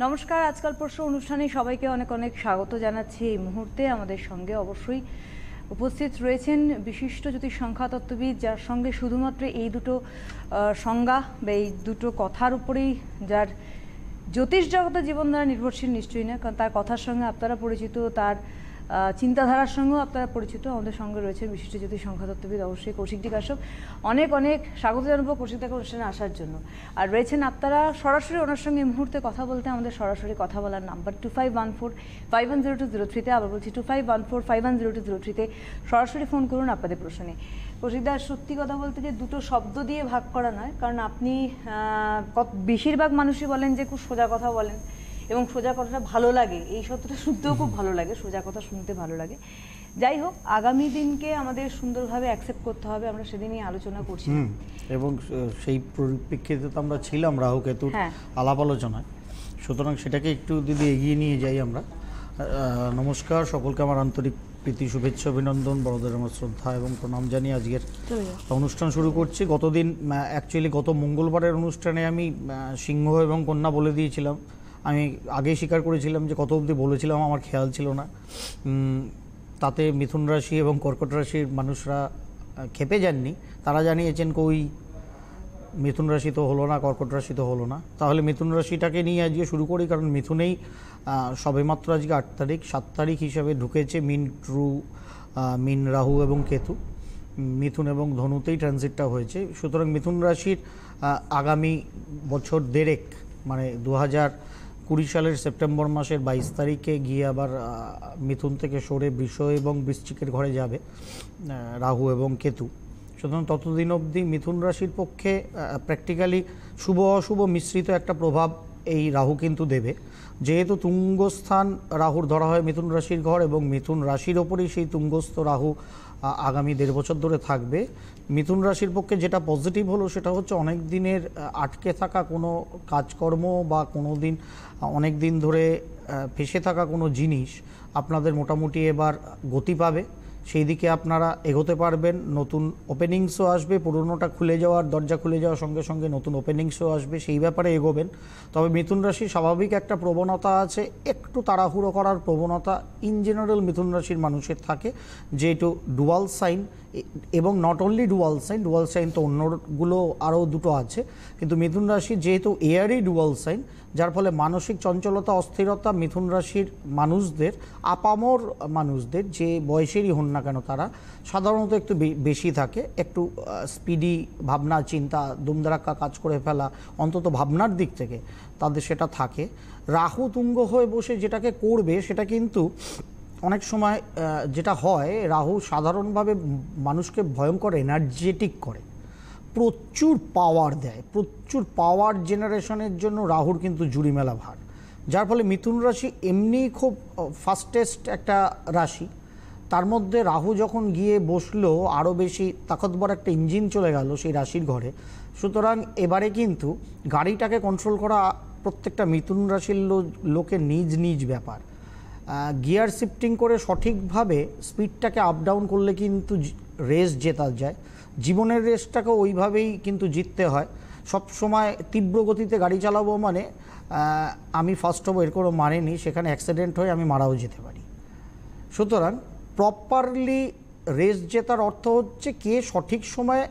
নমস্কার, আজকাল পরশু অনুষ্ঠানে সবাইকে অনেক অনেক স্বাগত জানাচ্ছি। এই মুহূর্তে আমাদের সঙ্গে অবশ্যই উপস্থিত রয়েছেন বিশিষ্ট জ্যোতিষ সংখ্যাতত্ত্ববিদ, যার সঙ্গে শুধুমাত্র এই দুটো সংজ্ঞা বা এই দুটো কথার উপরেই যার জ্যোতিষ জগতের জীবন দ্বারা নির্ভরশীল নিশ্চয়ই না, কারণ তার কথার সঙ্গে আপনারা পরিচিত, তার চিন্তাধারার সঙ্গেও আপনারা পরিচিত। আমাদের সঙ্গে রয়েছেন বিশিষ্ট জ্যোতিষ সংখ্যাতত্ত্ববিদ অবশ্যই কৌশিকজি কাশ্যপ। অনেক অনেক স্বাগত জানাবো কৌশিকদাকে অনুষ্ঠানে আসার জন্য। আর রয়েছেন আপনারা সরাসরি ওনার সঙ্গে এই মুহূর্তে কথা বলতে আমাদের সরাসরি কথা বলার নাম্বার 2514510203-তে, আবার বলছি 2514510203-তে সরাসরি ফোন করুন আপনাদের প্রশ্নে। কৌশিকদা, সত্যি কথা বলতে যে দুটো শব্দ দিয়ে ভাগ করা নয়, কারণ আপনি বেশিরভাগ মানুষই বলেন যে খুব সোজা কথা বলেন এবং সোজা কথাটা ভালো লাগে, এই শব্দটা শুনতেও খুব ভালো লাগে, সোজা কথা শুনতে ভালো লাগে। যাই হোক, আগামী দিনকে আমাদের সুন্দরভাবে অ্যাকসেপ্ট করতে হবে, আমরা সেদিনই আলোচনা করছি এবং সেই পরিপ্রেক্ষিতে তো আমরা ছিলাম রাহু কেতুর আলাপ আলোচনায়, সুতরাং সেটাকে একটু যদি এগিয়ে নিয়ে যাই আমরা। নমস্কার সকলকে, আমার আন্তরিক প্রীতি, শুভেচ্ছা, অভিনন্দন, বড়দের আমার শ্রদ্ধা এবং প্রণাম জানিয়ে আজকের অনুষ্ঠান শুরু করছি। অ্যাকচুয়ালি গত মঙ্গলবারের অনুষ্ঠানে আমি সিংহ এবং কন্যা বলে দিয়েছিলাম। আমি আগেই স্বীকার করেছিলাম যে কত অবধি বলেছিলাম আমার খেয়াল ছিল না। তাতে মিথুন রাশি এবং কর্কট রাশির মানুষরা ক্ষেপে যাননি, তারা জানিয়েছেন কই মিথুন রাশি তো হলো না, কর্কট রাশি তো হলো না। তাহলে মিথুন রাশিটাকে নিয়ে আজকে শুরু করি, কারণ মিথুনেই সবেমাত্র আজকে 8 তারিখ, 7 তারিখ হিসাবে ঢুকেছে মিন রাহু এবং কেতু। মিথুন এবং ধনুতেই ট্রানজিটটা হয়েছে। সুতরাং মিথুন রাশির আগামী বছর দেড়েক, মানে 2020 সালের সেপ্টেম্বর মাসের 22 তারিখে গিয়ে আবার মিথুন থেকে সরে বৃষ এবং বৃশ্চিকের ঘরে যাবে রাহু এবং কেতু। সুতরাং ততদিন অবধি মিথুন রাশির পক্ষে প্র্যাকটিক্যালি শুভ অশুভ মিশ্রিত একটা প্রভাব এই রাহু কিন্তু দেবে। যেহেতু তুঙ্গস্থান রাহুর ধরা হয় মিথুন রাশির ঘর, এবং মিথুন রাশির ওপরেই সেই তুঙ্গস্থ রাহু আগামী 1.5 বছর ধরে থাকবে। মিথুন রাশির পক্ষে যেটা পজিটিভ হলো সেটা হচ্ছে অনেক দিনের আটকে থাকা কোনো কাজকর্ম বা অনেক দিন ধরে ফেসে থাকা কোনো জিনিস আপনাদের মোটামুটি এবার গতি পাবে, সেই দিকে আপনারা এগোতে পারবেন। নতুন ওপেনিংসও আসবে, পুরনোটা দরজা খুলে যাওয়ার সঙ্গে সঙ্গে নতুন ওপেনিংসও আসবে, সেই ব্যাপারে এগোবেন। তবে মিথুন রাশির স্বাভাবিক একটা প্রবণতা আছে, একটু তাড়াহুড়ো করার প্রবণতা ইন জেনারেল মিথুন রাশির মানুষের থাকে, যেহেতু ডুয়াল সাইন, এবং নট অনলি ডুয়াল সাইন তো অন্যগুলো আরও দুটো আছে, কিন্তু মিথুন রাশি যেহেতু এয়ারই ডুয়াল সাইন, যার ফলে মানসিক চঞ্চলতা, অস্থিরতা মিথুন রাশির মানুষদের, আপামর মানুষদের, যে বয়সেরই হন না কেন, তারা সাধারণত একটু বেশি থাকে। একটু স্পিডি ভাবনা চিন্তা, দুমদারাক্কা কাজ করে ফেলা, অন্তত ভাবনার দিক থেকে তাদের সেটা থাকে। রাহু তুঙ্গ হয়ে বসে যেটাকে করবে সেটা কিন্তু অনেক সময় যেটা হয়, রাহু সাধারণভাবে মানুষকে ভয়ঙ্কর এনার্জেটিক করে, প্রচুর পাওয়ার দেয়, প্রচুর পাওয়ার জেনারেশনের জন্য রাহুর কিন্তু জুড়ি মেলা ভার। যার ফলে মিথুন রাশি এমনি খুব ফাস্টেস্ট একটা রাশি, তার মধ্যে রাহু যখন গিয়ে বসলো আরও বেশি তাকতবর একটা ইঞ্জিন চলে গেল সেই রাশির ঘরে। সুতরাং এবারে কিন্তু গাড়িটাকে কন্ট্রোল করা প্রত্যেকটা মিথুন রাশির লোকের নিজ ব্যাপার। গিয়ার শিফটিং করে সঠিকভাবে স্পিডটাকে আপ ডাউন করলে কিন্তু রেস জেতা যায়। জীবনের রেসটাকে ওইভাবেই কিন্তু জিততে হয়। সব সময় তীব্র গতিতে গাড়ি চালাবো মানে আমি ফার্স্ট হবো এর কোনো মানে নেই, সেখানে অ্যাক্সিডেন্ট হয়ে আমি মারাও যেতে পারি। সুতরাং প্রপারলি রেস জেতার অর্থ হচ্ছে কে সঠিক সময়ে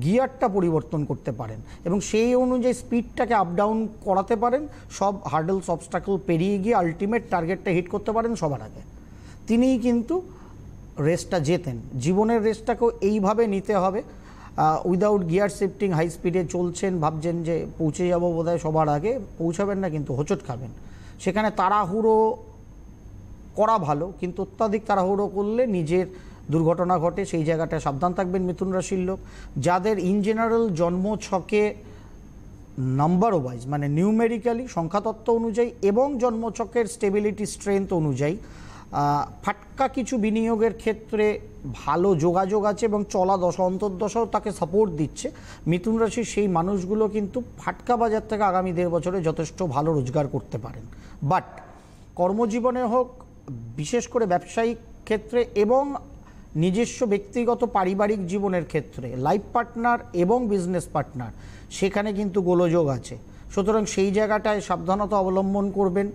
গিয়ারটা পরিবর্তন করতে পারেন এবং সেই অনুযায়ী স্পিডটাকে আপ ডাউন করাতে পারেন, সব হার্ডলস অবস্টাকল পেরিয়ে গিয়ে আলটিমেট টার্গেটটা হিট করতে পারেন সবার আগে, তিনিই কিন্তু রেসটা জেতেন। জীবনের রেসটাকেও এইভাবে নিতে হবে। উইদাউট গিয়ার শিফটিং হাই স্পিডে চলছেন, ভাবছেন যে পৌঁছে যাবো বোধহয় সবার আগে, পৌঁছাবেন না, কিন্তু হোঁচট খাবেন। সেখানে তাড়াহুড়ো করা ভালো, কিন্তু অত্যাধিক তাড়াহুড়ো করলে নিজের দুর্ঘটনা ঘটে, সেই জায়গাটা সাবধান থাকবেন মিথুন রাশির লোক। যাদের ইন জেনারেল জন্ম ছকে নাম্বার ওয়াইজ, মানে নিউমেরিক্যালি সংখ্যাতত্ত্ব অনুযায়ী এবং জন্মছকের স্টেবিলিটি স্ট্রেংথ অনুযায়ী ফাটকা কিছু বিনিয়োগের ক্ষেত্রে ভালো যোগাযোগ আছে এবং চলা দশা অন্তর্দশাও তাকে সাপোর্ট দিচ্ছে, মিথুন রাশির সেই মানুষগুলো কিন্তু ফাটকা বাজার থেকে আগামী 1.5 বছরে যথেষ্ট ভালো রোজগার করতে পারেন। বাট কর্মজীবনে হোক, বিশেষ করে ব্যবসায়িক ক্ষেত্রে এবং নিজস্ব ব্যক্তিগত পারিবারিক জীবনের ক্ষেত্রে, লাইফ পার্টনার এবং বিজনেস পার্টনার, সেখানে কিন্তু গোলযোগ আছে। সুতরাং সেই জায়গাটায় সাবধানতা অবলম্বন করবেন,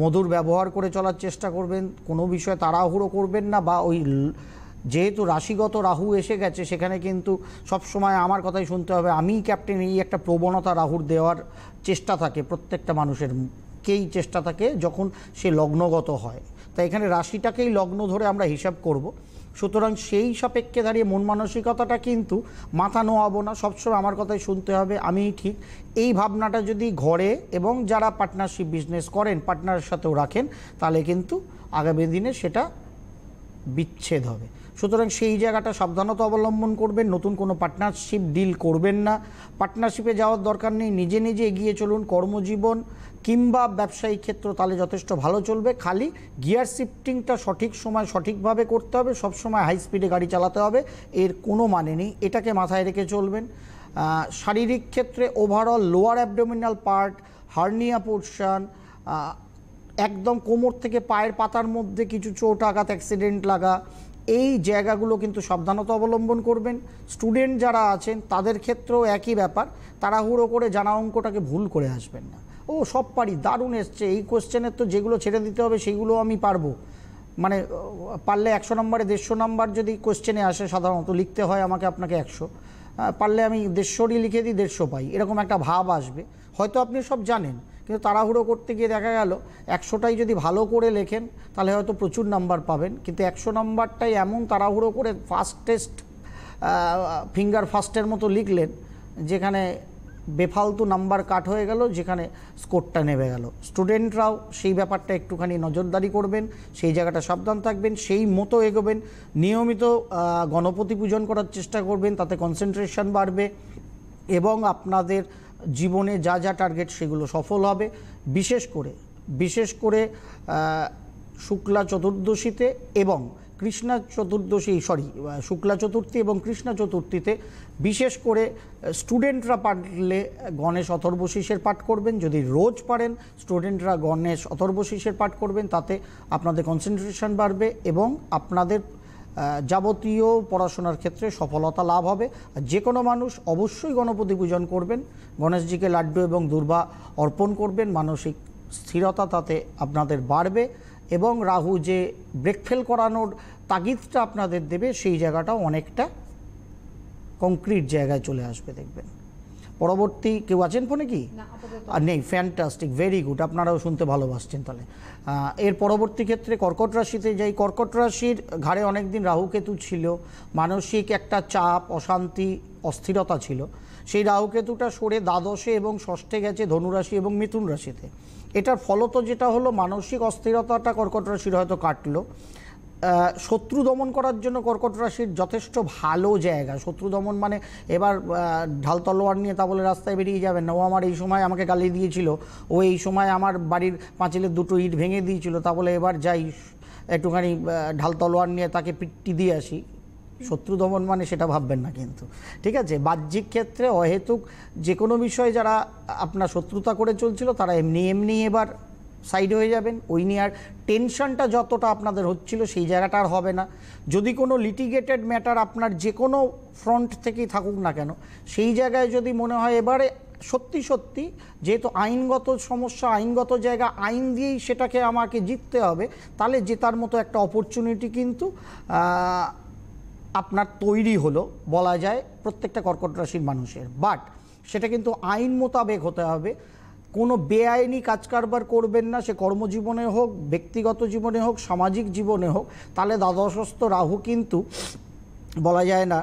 মধুর ব্যবহার করে চলার চেষ্টা করবেন, কোনো বিষয়ে তাড়াহুড়ো করবেন না, বা ওই যেহেতু রাশিগত রাহু এসে গেছে সেখানে কিন্তু সবসময় আমার কথাই শুনতে হবে, আমিই ক্যাপ্টেন, এই একটা প্রবণতা রাহুর দেওয়ার চেষ্টা থাকে প্রত্যেকটা মানুষের কেই চেষ্টা থাকে যখন সে লগ্নগত হয়। তাই এখানে রাশিটাকেই লগ্ন ধরে আমরা হিসাব করব। সুতরাং সেই সাপেক্ষে দাঁড়িয়ে মন মানসিকতাটা কিন্তু মাথা নোয়াবো না, সবসময় আমার কথাই শুনতে হবে, আমিই ঠিক, এই ভাবনাটা যদি ঘরে এবং যারা পার্টনারশিপ বিজনেস করেন পার্টনারের সাথেও রাখেন তাহলে কিন্তু আগামী দিনে সেটা বিচ্ছেদ হবে। সুতরাং সেই জায়গাটা সাবধানতা অবলম্বন করবেন, নতুন কোনো পার্টনারশিপ ডিল করবেন না, পার্টনারশিপে যাওয়ার দরকার নেই, নিজে নিজে এগিয়ে চলুন। কর্মজীবন কিংবা ব্যবসায়িক ক্ষেত্র তাহলে যথেষ্ট ভালো চলবে, খালি গিয়ার শিফটিংটা সঠিক সময় সঠিকভাবে করতে হবে, সবসময় হাই স্পিডে গাড়ি চালাতে হবে, এর কোনো মানে নেই, এটাকে মাথায় রেখে চলবেন। শারীরিক ক্ষেত্রে overall lower abdominal part, hernia portion, একদম কোমর থেকে পায়ের পাতার মধ্যে কিছু চোট আঘাত অ্যাক্সিডেন্ট লাগা, এই জায়গাগুলো কিন্তু সাবধানতা অবলম্বন করবেন। স্টুডেন্ট যারা আছেন তাদের ক্ষেত্রেও একই ব্যাপার, তাড়াহুড়ো করে জানা অঙ্কটাকে ভুল করে আসবেন না, ও সব পারি, দারুণ এসছে, এই কোশ্চেনের তো যেগুলো ছেড়ে দিতে হবে সেইগুলো আমি পারবো, মানে পারলে 100 নম্বরে 150 নাম্বার যদি কোশ্চেনে আসে, সাধারণত লিখতে হয় আমাকে আপনাকে 100, পারলে আমি 150ই লিখে দিই 150 পাই, এরকম একটা ভাব আসবে। হয়তো আপনি সব জানেন কিন্তু তাড়াহুড়ো করতে গিয়ে দেখা গেল 100টাই যদি ভালো করে লেখেন তাহলে হয়তো প্রচুর নাম্বার পাবেন, কিন্তু 100 নাম্বারটাই এমন তাড়াহুড়ো করে ফাস্টেস্ট ফিঙ্গার ফাস্টের মতো লিখলেন যেখানে বেফালতু নাম্বার কাট হয়ে গেল, যেখানে স্কোরটা নেমে গেল। স্টুডেন্টরাও সেই ব্যাপারটা একটুখানি নজরদারি করবেন, সেই জায়গাটা সাবধান থাকবেন, সেই মতো এগোবেন, নিয়মিত গণপতি পূজন করার চেষ্টা করবেন, তাতে কনসেন্ট্রেশন বাড়বে এবং আপনাদের জীবনে যা যা টার্গেট সেগুলো সফল হবে। বিশেষ করে শুক্লা চতুর্দশীতে এবং কৃষ্ণা চতুর্দশী শুক্লা চতুর্থী এবং কৃষ্ণা চতুর্থীতে বিশেষ করে স্টুডেন্টরা পারলে গণেশ অথর্বশীষের পাঠ করবেন, যদি রোজ পারেন স্টুডেন্টরা গণেশ অথর্বশীষের পাঠ করবেন, তাতে আপনাদের কনসেন্ট্রেশন বাড়বে এবং আপনাদের যাবতীয় পড়াশোনার ক্ষেত্রে সফলতা লাভ হবে। যে কোনো মানুষ অবশ্যই গণপতি পূজন করবেন, গণেশজিকে লাড্ডু এবং দুর্বা অর্পণ করবেন, মানসিক স্থিরতা তাতে আপনাদের বাড়বে এবং রাহু যে ব্রেকফেল করানোর তাগিদটা আপনাদের দেবে সেই জায়গাটাও অনেকটা কংক্রিট জায়গায় চলে আসবে দেখবেন। পরবর্তী কেউ আছেন ফোনে কি? নেই, ফ্যান্টাস্টিক, ভেরি গুড, আপনারাও শুনতে ভালোবাসছেন। তাহলে এর পরবর্তী ক্ষেত্রে কর্কট রাশিতে যাই। কর্কট রাশির ঘাড়ে অনেকদিন রাহুকেতু ছিল, মানসিক একটা চাপ, অশান্তি, অস্থিরতা ছিল, সেই রাহুকেতুটা সরে দ্বাদশে এবং ষষ্ঠে গেছে ধনুরাশি এবং মিথুন রাশিতে। এটার ফলত যেটা হলো মানসিক অস্থিরতাটা কর্কট রাশির হয়তো কাটলো। শত্রু দমন করার জন্য কর্কট রাশির যথেষ্ট ভালো জায়গা। শত্রু দমন মানে এবার ঢাল তলোয়ার নিয়ে তা বলে রাস্তায় বেরিয়ে যাবেন না, ও আমার এই সময় আমাকে গালি দিয়েছিল, ও এই সময় আমার বাড়ির পাঁচিলের 2টো ইট ভেঙে দিয়েছিল, তা বলে এবার যাই একটুখানি ঢাল তলোয়ার নিয়ে তাকে পিটি দিয়ে আসি। শত্রু দমন মানে সেটা ভাববেন না কিন্তু, ঠিক আছে? বাহ্যিক ক্ষেত্রে অহেতুক যে কোনো বিষয়ে যারা আপনার শত্রুতা করে চলছিল তারা এমনি এবার সাইড হয়ে যাবেন, ওই নিয়ে আর টেনশনটা যতটা আপনাদের হচ্ছিল সেই জায়গাটা আর হবে না। যদি কোনো লিটিগেটেড ম্যাটার আপনার যে কোনো ফ্রন্ট থেকেই থাকুক না কেন, সেই জায়গায় যদি মনে হয় এবারে সত্যি যেহেতু আইনগত সমস্যা, আইনগত জায়গা, আইন দিয়েই সেটাকে আমাকে জিততে হবে, তাহলে জেতার মতো একটা অপরচুনিটি কিন্তু আপনার তৈরি হলো বলা যায় প্রত্যেকটা কর্কট রাশির মানুষের। বাট সেটা কিন্তু আইন মোতাবেক হতে হবে, কোনো বেআইনি কাজকারবার করবেন না, সে কর্মজীবনে হোক, ব্যক্তিগত জীবনে হোক, সামাজিক জীবনে হোক। তাহলে দ্বাদশস্থ রাহু কিন্তু বলা যায় না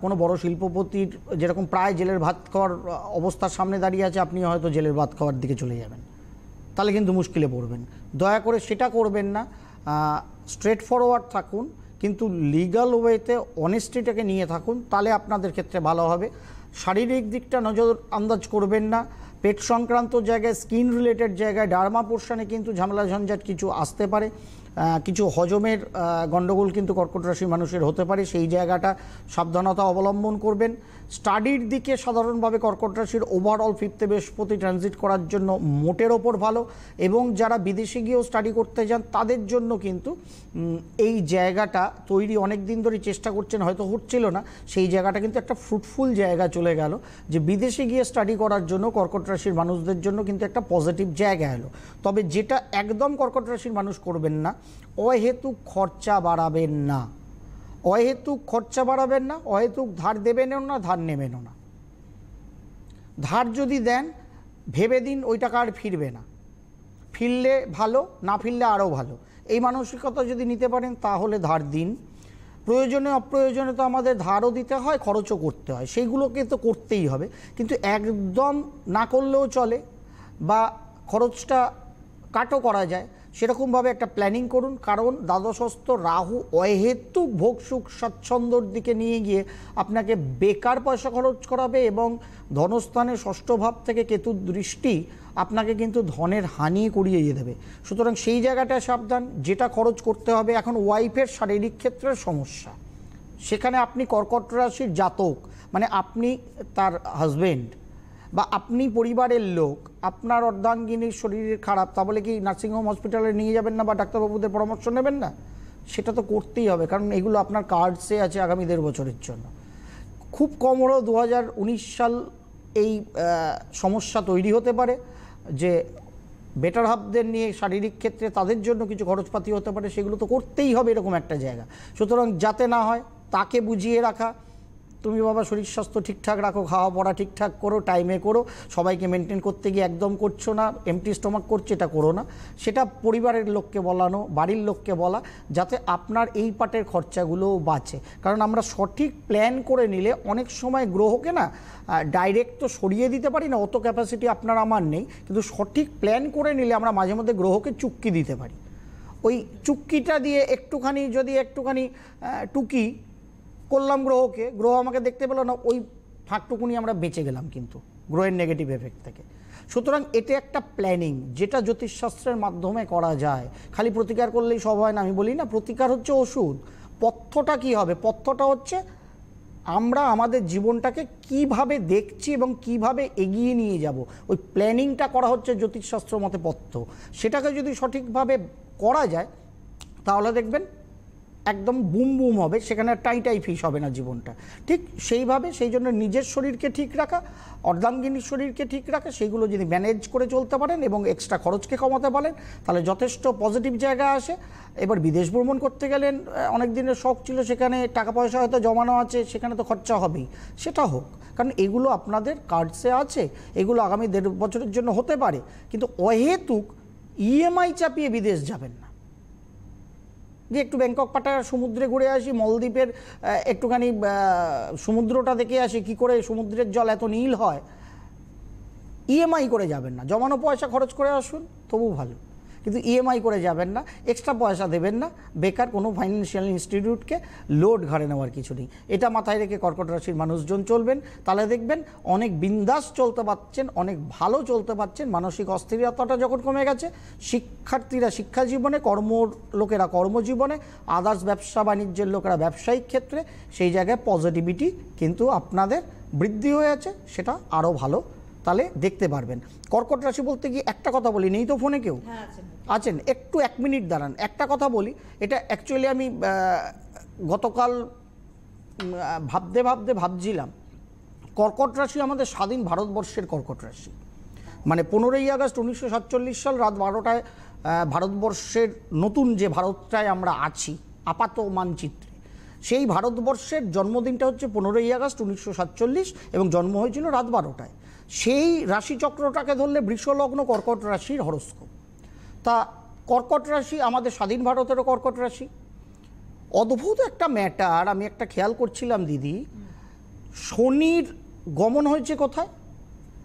কোনো বড় শিল্পপতির যেরকম প্রায় জেলের ভাত খাওয়ার অবস্থার সামনে দাঁড়িয়ে আছে, আপনি হয়তো জেলের ভাত খাওয়ার দিকে চলে যাবেন, তাহলে কিন্তু মুশকিলে পড়বেন। দয়া করে সেটা করবেন না, স্ট্রেট ফরওয়ার্ড থাকুন, কিন্তু লিগ্যাল ওয়েতে অনেস্টিটাকে নিয়ে থাকুন, তাহলে আপনাদের ক্ষেত্রে ভালো হবে। শারীরিক দিকটা নজর আন্দাজ করবেন না, পেট সংক্রান্ত জায়গায়, স্কিন রিলেটেড জায়গায়, ডার্মা পোর্শনে কিন্তু ঝামেলা ঝঞ্ঝাট কিছু আসতে পারে। কিছু হজমের গণ্ডগোল কিন্তু কর্কট রাশির মানুষের হতে পারে, সেই জায়গাটা সাবধানতা অবলম্বন করবেন। স্টাডির দিকে সাধারণভাবে কর্কট রাশির ওভারঅল 5th বৃহস্পতি ট্রানজিট করার জন্য মোটের ওপর ভালো, এবং যারা বিদেশে গিয়েও স্টাডি করতে যান তাদের জন্য কিন্তু এই জায়গাটা তৈরি অনেক দিন ধরে চেষ্টা করছেন, হয়তো হচ্ছিল না, সেই জায়গাটা কিন্তু একটা ফ্রুটফুল জায়গা চলে গেল, যে বিদেশে গিয়ে স্টাডি করার জন্য কর্কট রাশির মানুষদের জন্য কিন্তু একটা পজিটিভ জায়গা এলো। তবে যেটা একদম কর্কট রাশির মানুষ করবেন না, অহেতুক খরচা বাড়াবেন না, অহেতুক খরচা বাড়াবেন না, অহেতুক ধার দেবেনও না, ধার নেবেনও না। ধার যদি দেন ভেবে দিন ওই টাকা আর ফিরবে না, ফিরলে ভালো, না ফিরলে আরও ভালো, এই মানসিকতা যদি নিতে পারেন তাহলে ধার দিন। প্রয়োজনে অপ্রয়োজনে তো আমাদের ধারও দিতে হয়, খরচও করতে হয়, সেইগুলোকে তো করতেই হবে, কিন্তু একদম না করলেও চলে, বা খরচটা কাটও করা যায়, সেরকমভাবে একটা প্ল্যানিং করুন। কারণ দ্বাদশস্থ রাহু অহেতুক ভোগ সুখ স্বাচ্ছন্দ্যর দিকে নিয়ে গিয়ে আপনাকে বেকার পয়সা খরচ করাবে, এবং ধনস্থানের ষষ্ঠ ভাব থেকে কেতুর দৃষ্টি আপনাকে কিন্তু ধনের হানি করিয়ে দেবে। সুতরাং সেই জায়গাটায় সাবধান। যেটা খরচ করতে হবে এখন ওয়াইফের শারীরিক ক্ষেত্রের সমস্যা, সেখানে আপনি কর্কট রাশির জাতক, মানে আপনি তার হাজবেন্ড বা আপনি পরিবারের লোক, আপনার অর্ধাঙ্গিনীর শরীরের খারাপ, তা বলে কি নার্সিংহোম হসপিটালে নিয়ে যাবেন না বা ডাক্তারবাবুদের পরামর্শ নেবেন না? সেটা তো করতেই হবে, কারণ এগুলো আপনার কার্ডসে আছে আগামী 1.5 বছরের জন্য। খুব কম হলেও 2019 সাল এই সমস্যা তৈরি হতে পারে, যে বেটার হাফদের নিয়ে শারীরিক ক্ষেত্রে তাদের জন্য কিছু খরচপাতি হতে পারে, সেগুলো তো করতেই হবে এরকম একটা জায়গা। সুতরাং যাতে না হয় তাকে বুঝিয়ে রাখা, তুমি বাবা শরীর স্বাস্থ্য ঠিকঠাক রাখো, খাওয়া পড়া ঠিকঠাক করো, টাইমে করো, সবাইকে মেনটেন করতে গিয়ে একদম করছো না, এমটি স্টমাক করছে, এটা করো না। সেটা পরিবারের লোককে বলানো, বাড়ির লোককে বলা, যাতে আপনার এই পাটের খরচাগুলোও বাঁচে। কারণ আমরা সঠিক প্ল্যান করে নিলে অনেক সময় গ্রহকে না ডাইরেক্ট তো সরিয়ে দিতে পারি না, অত ক্যাপাসিটি আপনার আমার নেই, কিন্তু সঠিক প্ল্যান করে নিলে আমরা মাঝে মধ্যে গ্রহকে চুক্কি দিতে পারি। ওই চুক্কিটা দিয়ে একটুখানি টুকি করলাম গ্রহকে, গ্রহ আমাকে দেখতে পেল না, ওই ফাঁকটুকুনি আমরা বেঁচে গেলাম কিন্তু গ্রহের নেগেটিভ এফেক্ট থেকে। সুতরাং এটা একটা প্ল্যানিং, যেটা জ্যোতিষশাস্ত্রের মাধ্যমে করা যায়। খালি প্রতিকার করলেই সব হয় না, আমি বলি না প্রতিকার হচ্ছে ওষুধ। পথ্যটা কি হবে? পথ্যটা হচ্ছে আমরা আমাদের জীবনটাকে কিভাবে দেখছি এবং কিভাবে এগিয়ে নিয়ে যাব, ওই প্ল্যানিংটা করা হচ্ছে জ্যোতিষশাস্ত্র মতে পথ্য। সেটাকে যদি সঠিকভাবে করা যায় তাহলে দেখবেন একদম বুম বুম হবে, সেখানে টাই ফিস হবে না জীবনটা। ঠিক সেইভাবে সেই জন্য নিজের শরীরকে ঠিক রাখা, অর্ধাঙ্গিনীর শরীরকে ঠিক রাখা, সেইগুলো যদি ম্যানেজ করে চলতে পারেন এবং এক্সট্রা খরচকে কমাতে পারেন, তাহলে যথেষ্ট পজিটিভ জায়গা আসে। এবার বিদেশ ভ্রমণ করতে গেলেন, অনেক দিনের শখ ছিল, সেখানে টাকা পয়সা হয়তো জমানো আছে, সেখানে তো খরচা হবেই, সেটা হোক, কারণ এগুলো আপনাদের কার্ডসে আছে, এগুলো আগামী 1.5 বছরের জন্য হতে পারে। কিন্তু অহেতুক ইএমআই চাপিয়ে বিদেশ যাবেন না, যে একটু ব্যাংকক পাটায়া সমুদ্রে ঘুরে আসি, মলদ্বীপের একটুখানি সমুদ্রটা দেখে আসি, কি করে সমুদ্রের জল এত নীল হয়, ইএমআই করে যাবেন না। জমানো পয়সা খরচ করে আসুন তবু ভালো, কিন্তু ইএমআই করে যাবেন না, এক্সট্রা পয়সা দেবেন না, বেকার কোনো ফাইন্যান্সিয়াল ইনস্টিটিউটকে লোড ঘাড়ে নেওয়ার কিছু নেই। এটা মাথায় রেখে কর্কট রাশির মানুষজন চলবেন, তাহলে দেখবেন অনেক বিন্দাস চলতে পারছেন, অনেক ভালো চলতে পারছেন। মানসিক অস্থিরতাটা যখন কমে গেছে, শিক্ষার্থীরা শিক্ষা জীবনে, লোকেরা কর্মজীবনে, আদার্স ব্যবসা বাণিজ্যের লোকেরা ব্যবসায়িক ক্ষেত্রে, সেই জায়গায় পজিটিভিটি কিন্তু আপনাদের বৃদ্ধি হয়েছে, সেটা আরও ভালো তাহলে দেখতে পারবেন। কর্কট রাশি বলতে গিয়ে একটা কথা বলি, নেই তো ফোনে কেউ? আছেন, একটু 1 মিনিট দাঁড়ান, একটা কথা বলি। এটা অ্যাকচুয়ালি আমি গতকাল ভাবছিলাম, কর্কট রাশি আমাদের স্বাধীন ভারতবর্ষের কর্কট রাশি, মানে 15ই আগস্ট 1947 সাল রাত 12টায় ভারতবর্ষের নতুন যে ভারতটায় আমরা আছি আপাত মানচিত্রে, সেই ভারতবর্ষের জন্মদিনটা হচ্ছে 15ই আগস্ট 1947, এবং জন্ম হয়েছিল রাত 12টায়। সেই রাশিচক্রটাকে ধরলে বৃষলগ্ন কর্কট রাশির হরস্কোপ। তা কর্কট রাশি আমাদের স্বাধীন ভারতেরও কর্কট রাশি। অদ্ভুত একটা ম্যাটার আমি একটা খেয়াল করছিলাম দিদি, শনির গমন হয়েছে কোথায়?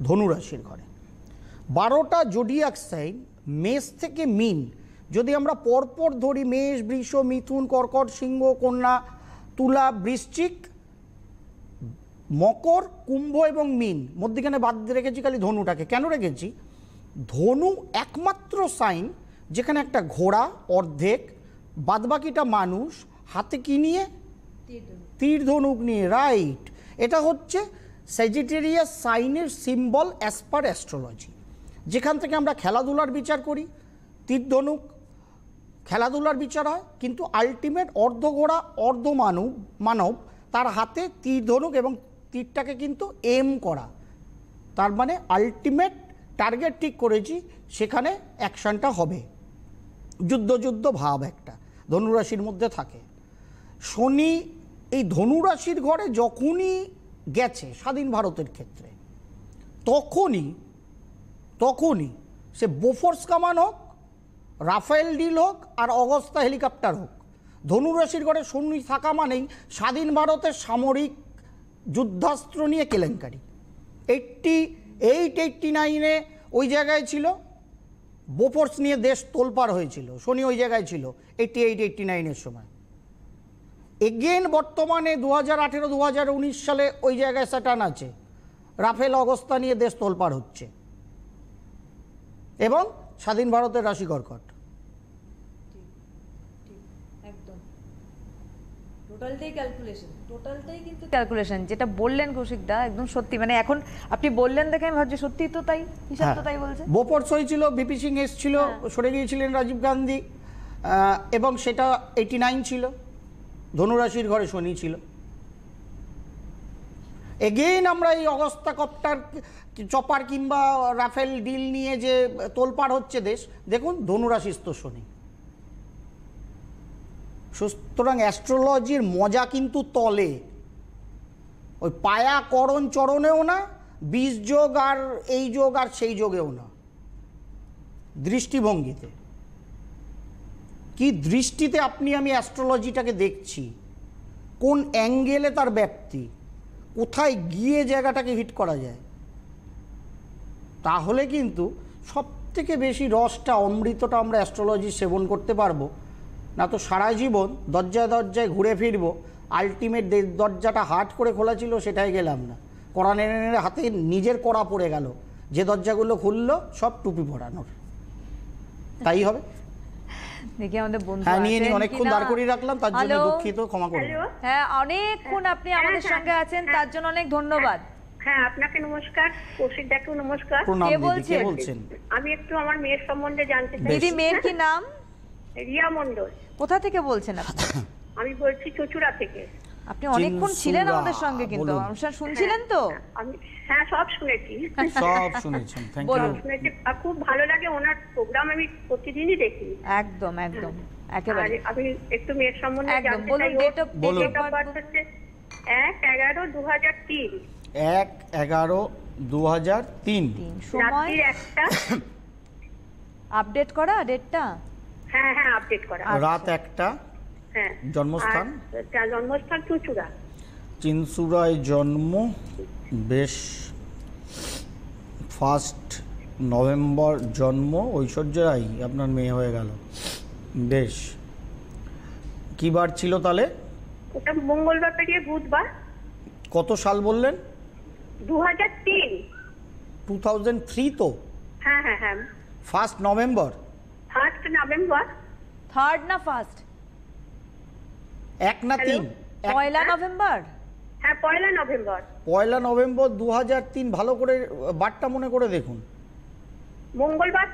ধনুরাশির ঘরে। 12টা জোডিয়াক সাইন মেষ থেকে মীন, যদি আমরা পরপর ধরি, মেষ, বৃষ, মিথুন, কর্কট, সিংহ, কন্যা, তুলা, বৃশ্চিক, মকর, কুম্ভ এবং মীন, মধ্যখানে বাদ রেখেছি খালি ধনুটাকে। কেন রেখেছি? ধনু একমাত্র সাইন যেখানে একটা ঘোড়া অর্ধেক বাদবাকিটা মানুষ হাতে কি নিয়ে, তীর ধনুক নিয়ে, রাইট। এটা হচ্ছে স্যাজিটেরিয়াস সাইনের সিম্বল অ্যাজ পার অ্যাস্ট্রোলজি। যেখান থেকে আমরা খেলাধুলার বিচার করি, তীর ধনুক খেলাধুলার বিচার হয়, কিন্তু আলটিমেট অর্ধঘোড়া অর্ধ মানব তার হাতে তীর ধনুক এবং তীরটাকে কিন্তু এম করা, তার মানে আলটিমেট টার্গেট ঠিক করেছি, সেখানে অ্যাকশনটা হবে, যুদ্ধ ভাব একটা ধনুরাশির মধ্যে থাকে। শনি এই ধনুরাশির ঘরে যখনই গেছে স্বাধীন ভারতের ক্ষেত্রে, তখনই সে বোফোর্স কামান হোক, রাফেল ডিল হোক, আর অগস্তা হেলিকপ্টার হোক, ধনুরাশির ঘরে শনি থাকা মানেই স্বাধীন ভারতের সামরিক যুদ্ধাস্ত্র নিয়ে কেলেঙ্কারি। 89-89 ওই জায়গায় ছিল, বোফোর্স নিয়ে দেশ তোলপাড় হয়েছিল, শনি ওই জায়গায় ছিল 88-89 সময়। এগেন বর্তমানে 2018-2019 সালে ওই জায়গায় স্যাটার্ন আছে, রাফেল অগস্তা নিয়ে দেশ তোলপাড় হচ্ছে, এবং স্বাধীন ভারতের রাশি কর্কট। টোটালটাই কিন্তু ক্যালকুলেশন, যেটা বললেন কৌশিকদা একদম সত্যি, মানে এখন আপনি বললেন দেখে আমি ভাবছি সত্যি তো তাই, হিসাব তো তাই বলছে। বোফোর্স হয়েছিল, বিপি সিং এসছিল, সরে গিয়েছিলেন রাজীব গান্ধী, এবং সেটা 89 ছিল, ধনুরাশির ঘরে শনি ছিল। এগেইন আমরা এই অগস্তা কপ্টার চপার কিংবা রাফেল ডিল নিয়ে যে তোলপাড় হচ্ছে দেশ, দেখুন ধনুরাশিস্থ শনি। সুতরাং অ্যাস্ট্রোলজির মজা কিন্তু তলে, ওই পায়া করণ চরণেও না, বীজ যোগ আর এই যোগ আর সেই যোগেও না, দৃষ্টিভঙ্গিতে। কি দৃষ্টিতে আমি অ্যাস্ট্রোলজিটাকে দেখছি, কোন অ্যাঙ্গেলে তার ব্যাপ্তি, কোথায় গিয়ে জায়গাটাকে হিট করা যায়, তাহলে কিন্তু সবথেকে বেশি রসটা, অমৃতটা আমরা অ্যাস্ট্রোলজি সেবন করতে পারবো। না তো সারা জীবন দরজায় ঘুরে ফিরবো, আলটিমেট দরজাটা হাট করে খোলা ছিল সেটাই গেলাম না, কড়া নেড়ে নেড়ে হাতে নিজের কড়া পড়ে গেল, যে দরজাগুলো খুললো সব টুপি পরানোর। তাই হবে। দেখি আমাদের বন্ধু হ্যাঁ, নিয়ে অনেকক্ষণ দাঁড় করিয়ে রাখলাম, তার জন্য দুঃখিত, ক্ষমা করুন। হ্যাঁ, অনেকক্ষণ আপনি আমাদের সঙ্গে আছেন, তার জন্য অনেক ধন্যবাদ। হ্যাঁ, আপনাকে নমস্কার, কৌশিকদাকে নমস্কার। কে বলছেন? আমি একটু আমার মেয়ের সম্বন্ধে জানতে চাই। দিদি, মেয়ের কি নাম? রিয়া মণ্ডল। কোথা থেকে বলছেন আপনি? আমি বলছি চুচুড়া থেকে। আপনি অনেকক্ষণ ছিলেন আমাদের সঙ্গে, কিন্তু অনুষ্ঠান শুনছিলেন তো? আমি হ্যাঁ সব শুনেছি, সব শুনেছেন, থ্যাংক ইউ। শুনেছি, খুব ভালো লাগে ওনার প্রোগ্রাম, আমি প্রতিদিনই দেখি। একদম একেবারে। আমি একটু মেয়ের সম্বন্ধে জানতে চাই। ডেট অফ বার্থ হচ্ছে 1/11/2003। 1/11/2003। সময় আপডেট করা ডেটটা? হ্যাঁ, আপডেট করা। রাত 1টা। হ্যাঁ। জন্মস্থান? জন্মস্থান চুচুড়া। চিনসুরায় জন্ম, বেশ। 1 নভেম্বর জন্ম, ঐশ্বর্য রায় আপনার মেয়ে হয়ে গেল, বেশ। কি বার ছিল তাহলে? ওটা মঙ্গলবার পেরিয়ে বুধবার। কত সাল বললেন? 2003। 2003 তো? হ্যাঁ। 1 নভেম্বর। 1 নভেম্বর। 3rd না 1st? 1 না 3? পয়লা নভেম্বর। হ্যাঁ, পয়লা নভেম্বর। পয়লা নভেম্বর 2003। ভালো করে বারটা মনে করে দেখুন। মঙ্গলবার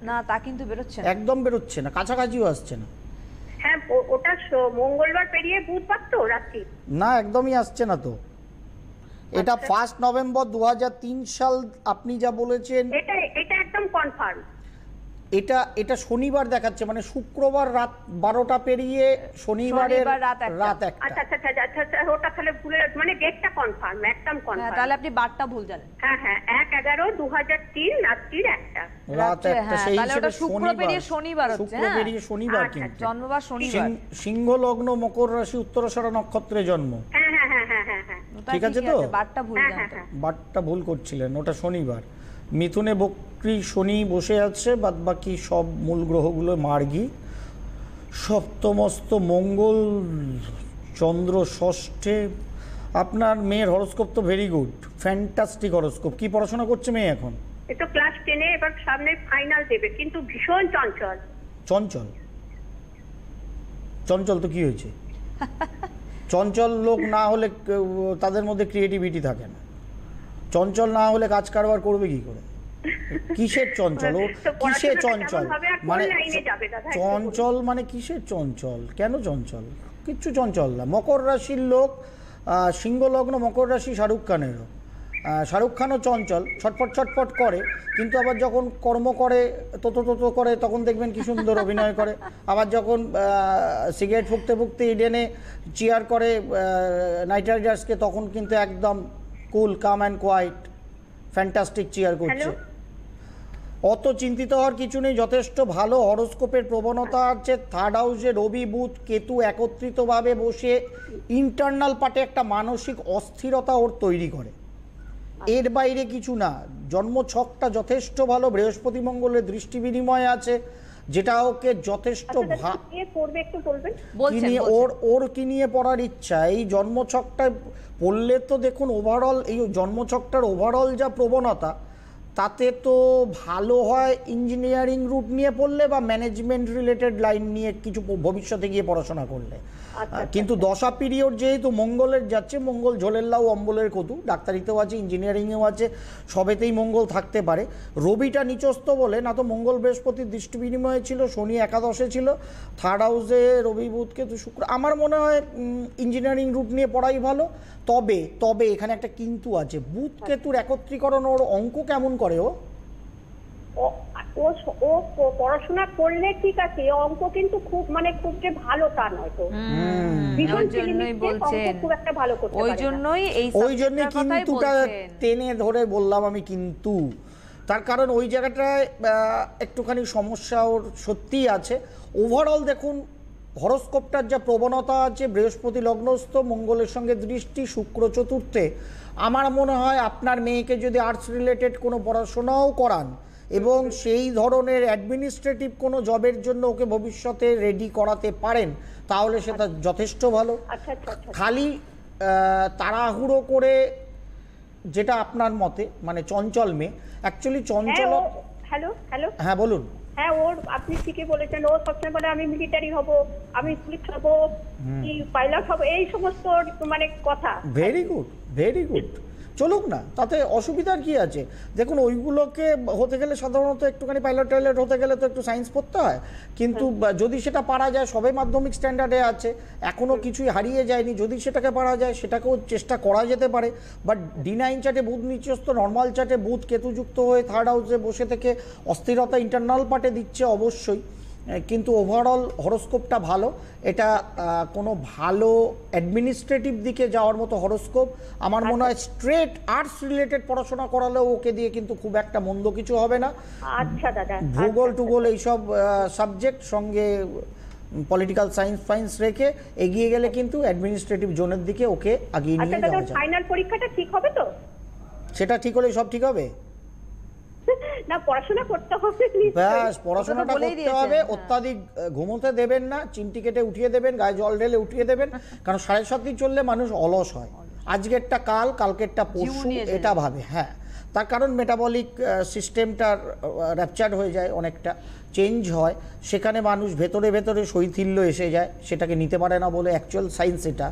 না, তা কিন্তু বেরোচ্ছে না, একদম বেরোচ্ছে না, কাছাকাছিও আসছে না। হ্যাঁ, ওটা মঙ্গলবার পেরিয়ে বুধবার তো রাত্রি। না, একদমই আসছে না তো। এটা 1 নভেম্বর 2003 সাল আপনি যা বলেছেন, এটা একদম কনফার্ম। এটা শনিবার দেখাচ্ছে, মানে শুক্রবার রাত 12টা পেরিয়ে শনিবারের রাত 1টা। আচ্ছা, ওটা তাহলে ভুলে, মানে ডেটটা কনফার্ম, একদম কনফার্ম। তাহলে আপনি বারটা ভুল জানেন। হ্যাঁ, 1/11/2003 রাত্রির 1টা। রাত 1টা, সেই হিসেবে শুক্র পেরিয়ে শনিবার হচ্ছে। শুক্র পেরিয়ে শনিবার, কিন্তু জন্মবার শনিবার। সিংহ লগ্ন, মকর রাশি, উত্তরাষাঢ়া নক্ষত্রে জন্ম। হ্যাঁ। ঠিক আছে তো? বারটা ভুল জানেন, বারটা ভুল করছিলেন, ওটা শনিবার। মিথুনে বক্রী শনি বসে আছে, বাদ বাকি সব মূল গ্রহগুলো মার্গী। সপ্তমস্ত মঙ্গল, চন্দ্র ষষ্ঠে। আপনার মেয়ের হরোস্কোপ তো ভেরি গুড, ফ্যান্টাস্টিক হরোস্কোপ। কি পড়াশোনা করছে মেয়ে এখন? তো ক্লাস 10-এ, এবার সামনে ফাইনাল দেবে, কিন্তু ভীষণ চঞ্চল। চঞ্চল তো কি হয়েছে? চঞ্চল লোক না হলে তাদের মধ্যে ক্রিয়েটিভিটি থাকে না। চঞ্চল না হলে কাজ কারবার করবে কি করে? কিসের চঞ্চল? ও কিসের চঞ্চল? মানে চঞ্চল মানে কিসের চঞ্চল? কেন চঞ্চল? কিচ্ছু চঞ্চল না। মকর রাশির লোক, সিংহ লগ্ন মকর রাশি শাহরুখ খানেরও। শাহরুখ খানও চঞ্চল, ছটফট ছটফট করে, কিন্তু আবার যখন কর্ম করে তো করে তখন দেখবেন কি সুন্দর অভিনয় করে। আবার যখন সিগারেট ফুঁকতে ফুঁকতে ইডেনে চিয়ার করে নাইট রাইডার্সকে, তখন কিন্তু একদম কুল, কাম অ্যান্ড কোয়াইট, ফ্যান্টাস্টিক চিয়ার করছে। অত চিন্তিত হওয়ার কিছু নেই, যথেষ্ট ভালো হরোস্কোপের প্রবণতা আছে। থার্ড হাউসে রবি বুধ কেতু একত্রিতভাবে বসে ইন্টারনাল পার্টে একটা মানসিক অস্থিরতা ওর তৈরি করে, এর বাইরে কিছু না। জন্মছকটা যথেষ্ট ভালো, বৃহস্পতি মঙ্গলের দৃষ্টি বিনিময় আছে, যেটা ওকে যথেষ্ট ওর কি নিয়ে পড়ার ইচ্ছা। এই জন্মছকটা পড়লে তো দেখুন ওভারঅল, এই জন্মছকটার ওভারঅল যা প্রবণতা, তাতে তো ভালো হয় ইঞ্জিনিয়ারিং রুট নিয়ে পড়লে বা ম্যানেজমেন্ট রিলেটেড লাইন নিয়ে কিছু ভবিষ্যতে গিয়ে পড়াশোনা করলে। কিন্তু দশা পিরিয়ড যেহেতু মঙ্গলের যাচ্ছে, মঙ্গল ঝোলের লাউ অম্বলের কটু, ডাক্তারিতেও আছে, ইঞ্জিনিয়ারিংয়েও আছে, সবেতেই মঙ্গল থাকতে পারে। রবিটা নিচস্থ বলে, না তো মঙ্গল বৃহস্পতির দৃষ্টি বিনিময়ে ছিল, শনি একাদশে ছিল, থার্ড হাউসে রবি বুধ কেতু শুক্র। আমার মনে হয় ইঞ্জিনিয়ারিং রুট নিয়ে পড়াই ভালো। তবে এখানে একটা কিন্তু আছে, বুধ কেতুর একত্রীকরণ ওর অঙ্ক কেমন করে? ও পড়াশোনা করলে ঠিক আছে, অঙ্ক কিন্তু খুব যে ভালো তা নয় তো, ওই জন্যই কিন্তুটা টেনে ধরে বললাম আমি। কিন্তু তার কারণ ওই জায়গাটায় একটুখানি সমস্যা ওর সত্যিই আছে। ওভারঅল দেখুন হরোস্কোপটার যা প্রবণতা আছে, বৃহস্পতি লগ্নস্থ, মঙ্গলের সঙ্গে দৃষ্টি, শুক্র চতুর্থে, আমার মনে হয় আপনার মেয়েকে যদি আর্টস রিলেটেড কোনো পড়াশোনাও করান এবং সেই ধরনের অ্যাডমিনিস্ট্রেটিভ কোনো জবের জন্য ওকে ভবিষ্যতে রেডি করাতে পারেন, তাহলে সেটা যথেষ্ট ভালো। খালি তাড়াহুড়ো করে, যেটা আপনার মতে মানে চঞ্চল মেয়ে, অ্যাকচুয়ালি চঞ্চল। হ্যাঁ বলুন। হ্যাঁ, আপনি ঠিকই বলেছেন। ও সবসময় বলে আমি মিলিটারি হব, আমি পুলিশ হব, কি পাইলট হব, এই সমস্ত কথা। ভেরি গুড, ভেরি গুড, চলুক না, তাতে অসুবিধার কি আছে? দেখুন ওইগুলোকে হতে গেলে সাধারণত একটুখানি পাইলট টাইলট হতে গেলে তো একটু সায়েন্স পড়তে হয়, কিন্তু যদি সেটা পারা যায়, সবে মাধ্যমিক স্ট্যান্ডার্ডে আছে, এখনও কিছুই হারিয়ে যায়নি, যদি সেটাকে পারা যায় সেটাকেও চেষ্টা করা যেতে পারে। বাট D9 চার্টে বুধ নিচস্থ, নর্মাল চার্টে বুধ কেতুযুক্ত হয়ে থার্ড হাউসে বসে থেকে অস্থিরতা ইন্টারনাল পার্টে দিচ্ছে অবশ্যই, কিন্তু ওভারঅল হরোস্কোপটা ভালো। এটা কোনো ভালো অ্যাডমিনিস্ট্রেটিভ দিকে যাওয়ার মতো হরোস্কোপ। আমার মনে হয় স্ট্রেট আর্টস রিলেটেড পড়াশোনা করালেও ওকে দিয়ে কিন্তু খুব একটা মন্দ কিছু হবে না। আচ্ছা দাদা, ভূগোল টুগোল এইসব সাবজেক্ট সঙ্গে পলিটিক্যাল সায়েন্স রেখে এগিয়ে গেলে কিন্তু অ্যাডমিনিস্ট্রেটিভ জোনের দিকে ওকে আগিয়ে নিয়ে যাওয়া যায়। ফাইনাল পরীক্ষাটা ঠিক হবে তো? সেটা ঠিক হলে সব ঠিক হবে। না, পড়াশোনা করতে হবে, ব্যাস পড়াশোনাটা করতে হবে। অত্যাধিক ঘুমোতে দেবেন না, চিমটি কেটে উঠিয়ে দেবেন, গায়ে জল ঢেলে উঠিয়ে দেবেন, কারণ 7:30 চললে মানুষ অলস হয়। আজকেরটা কাল, কালকেরটা পরশু, এটা ভাবে। হ্যাঁ, তার কারণ মেটাবলিক সিস্টেমটার র্যাপচার্ড হয়ে যায়, অনেকটা চেঞ্জ হয়, সেখানে মানুষ ভেতরে শৈথিল্য এসে যায়, সেটাকে নিতে পারে না বলে অ্যাকচুয়াল সায়েন্স এটা।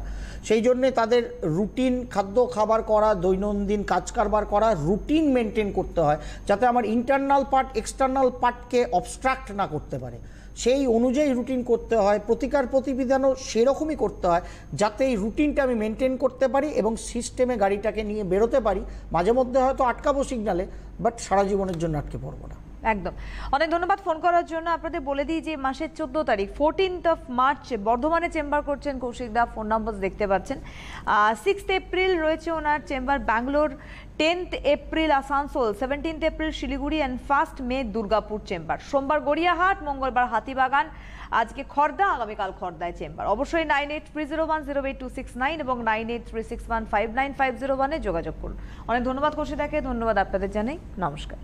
সেই জন্যে তাদের রুটিন খাদ্য খাবার করা, দৈনন্দিন কাজ কারবার করা, রুটিন মেনটেন করতে হয়, যাতে আমার ইন্টারনাল পার্ট এক্সটার্নাল পার্টকে অবস্ট্রাক্ট না করতে পারে। সেই অনুযায়ী রুটিন করতে হয়, প্রতিকার প্রতিবিধানও সেরকমই করতে হয়, যাতে এই রুটিনটা আমি মেনটেন করতে পারি এবং সিস্টেমে গাড়িটাকে নিয়ে বেরোতে পারি। মাঝে মধ্যে হয়তো আটকাবো সিগনালে, বাট সারা জীবনের জন্য আটকে পড়বো না। একদম। অনেক ধন্যবাদ ফোন করার জন্য। আপনাদের বলে দিই যে মাসের 14 তারিখ 14th মার্চ বর্ধমানে চেম্বার করছেন কৌশিক দা, ফোন নাম্বার দেখতে পাচ্ছেন। 6th এপ্রিল রয়েছে ওনার chamber Bangalore, 10th April Asansol, 17th April Siliguri and 1st May Durgapur chamber. সোমবার গড়িয়াহাট, মঙ্গলবার হাতিবাগান, আজকে খর্দা, আগামীকাল খর্দায় চেম্বার। অবশ্যই 9830108269 এবং 9836159501 যোগাযোগ করুন। অনেক ধন্যবাদ কৌশিক দাকে, ধন্যবাদ আপনাদের জানাই, নমস্কার।